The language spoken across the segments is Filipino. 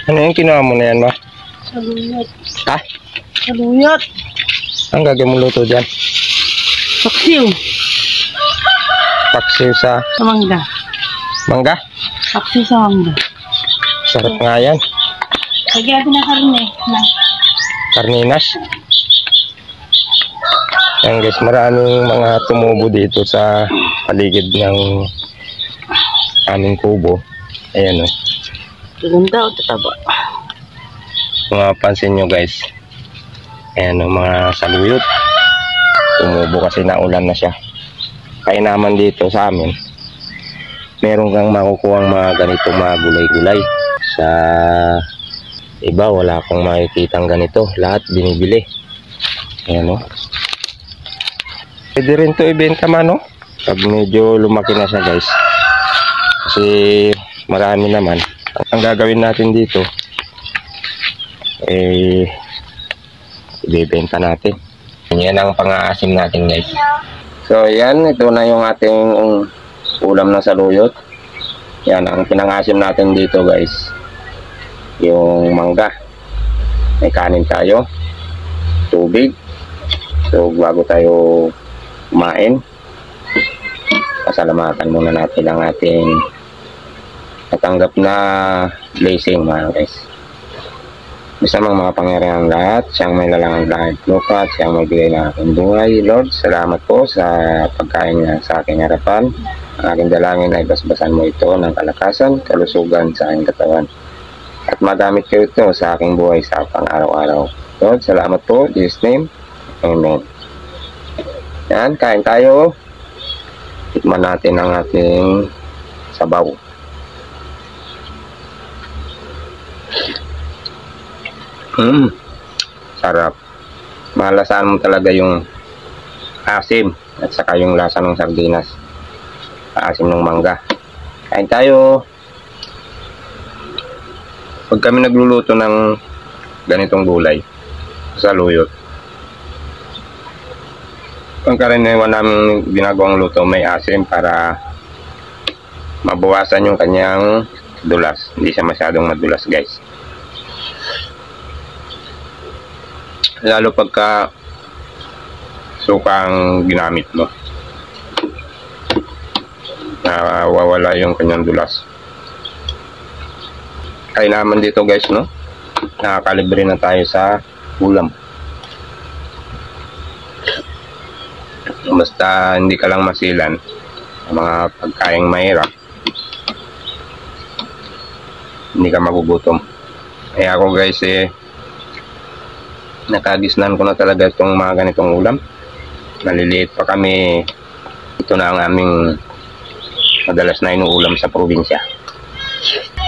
Ano yung kinuha mo na yan ba? Saluyot. Ha? Saluyot. Ang gagawin mo luto dyan? Paksiw. Paksiw sa Sa mangga. mangga? Paksiw sa mangga. Sarap nga yan. Lagyan natin ng karne. Karninas. Yan guys, maraming mga tumubo dito sa paligid ng aming kubo. Ayan o. Ganda o tataba. Kung mapansin nyo guys, ayan o, mga saluyot. Tumubo kasi naulan na siya. Kaya naman dito sa amin, meron kang makukuha mga ganitong mga gulay-gulay. Sa iba, wala akong makikitang ganito. Lahat binibili. Ayan o. Pwede rin to ibenta man o. Pag medyo lumaki na siya guys. Kasi marami naman. Ang gagawin natin dito, ibebenta natin. Yan ang pang-aasim natin guys. So yan, ito na yung ating ulam ng saluyot. Yan ang pinang-asim natin dito guys. Yung mangga. May kanin tayo. Tubig. So bago tayo kumain, pasalamatan muna natin ang ating natanggap na blessing mga guys. Bisa mga pangyarihan lahat, siyang may lalangang lahat lupa, siyang magbigay ng aking buhay. Lord, salamat po sa pagkain niya sa aking harapan. Ang aking dalangin ay basbasan mo ito ng kalakasan, kalusugan sa aking katawan. At magamit ko ito sa aking buhay sa pang-araw-araw. Lord, salamat po. In Jesus' name, Amen. Yan, kain tayo. Tikman natin ang ating sabaw. Sarap. Malasahan mo talaga yung asim at saka yung lasa ng sardinas. Asim ng mangga. Kain tayo. Pag kami nagluluto ng ganitong gulay, saluyot, ang karaniwan namin ginagawang luto may asim para mabawasan yung kanyang dulas. Hindi siya masyadong madulas guys. Lalo pagka sukang ginamit mo, nawawala yung kanyang dulas. Kaya naman dito guys, no? Nakakalibre na tayo sa ulam. Basta hindi ka lang masilan sa mga pagkaing mahirap, hindi ka magugutom. Kaya ako guys nakagisnan ko na talaga itong mga ganitong ulam. Maliliit pa kami, ito na ang aming madalas na inuulam sa probinsya.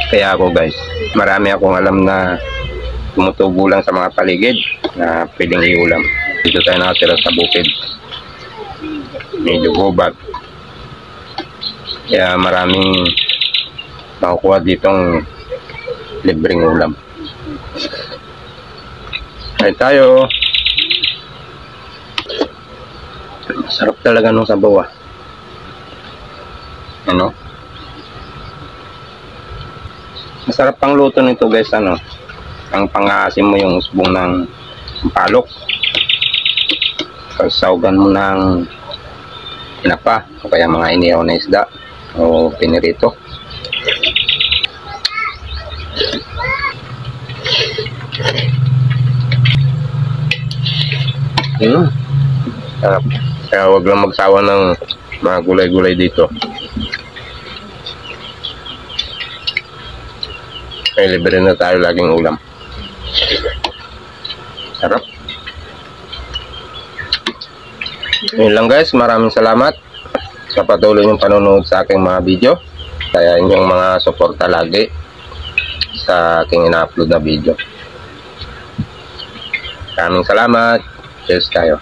Kaya ako guys, marami akong alam na tumutubo lang sa mga paligid na pwedeng iulam. Dito tayo nakatira sa bukid, medyo gubat, kaya maraming makukuha ditong libreng ulam. Kain tayo. Masarap talaga nung sabaw. Ano? Masarap pang luto nito guys, ano? Ang pang-aasim mo yung usbong ng palok. Saugan mo ng tinapa o kaya mga inihaw na isda o pinirito. Sarap. Kaya huwag lang magsawa ng mga gulay-gulay dito. Kaya libre na tayo laging ulam. Sarap. Yun lang guys, maraming salamat sa patuloy niyong panonood sa aking mga video. Kaya inyong mga suporta lagi sa aking ina-upload na video. Maraming salamat. Cheers tayo.